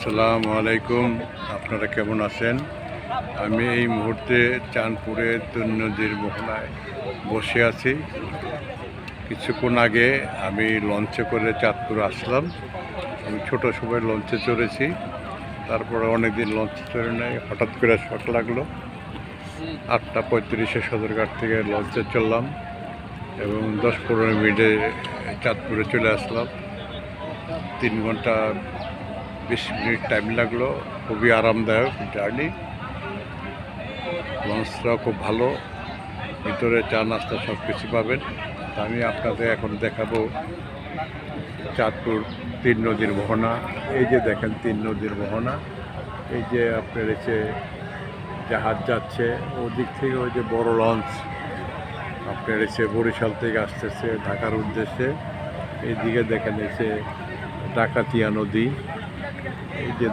আসসালামু আলাইকুম। আপনারা কেমন আছেন? আমি এই মুহূর্তে চাঁদপুরে তুন নদীর মোহনায় বসে আছি। কিছুক্ষণ আগে আমি লঞ্চে করে চাঁদপুর আসলাম। আমি ছোট সময় লঞ্চে চড়েছি, তারপরে অনেকদিন লঞ্চে চড়ে নাই। হঠাৎ করে শখ লাগলো, 8:35-এ সদরঘাট থেকে লঞ্চে চললাম এবং 10-15 মিনিটে চাঁদপুরে চলে আসলাম। 3 ঘন্টা 20 মিনিট টাইম লাগলো। খুবই আরামদায়ক জার্নি। লঞ্চটাও খুব ভালো, ভিতরে চা নাস্তা সব কিছু পাবেন। আমি আপনাদের এখন দেখাবো চাঁদপুর 3 নদীর মোহনা। এই যে দেখেন 3 নদীর মোহনা। এই যে আপনার এসে জাহাজ যাচ্ছে, ওদিক থেকে ওই যে বড় লঞ্চ আপনার এসে বরিশাল থেকে আসতেছে ঢাকার উদ্দেশ্যে। এইদিকে দেখেন এসে ডাকাতিয়া নদী। এই যে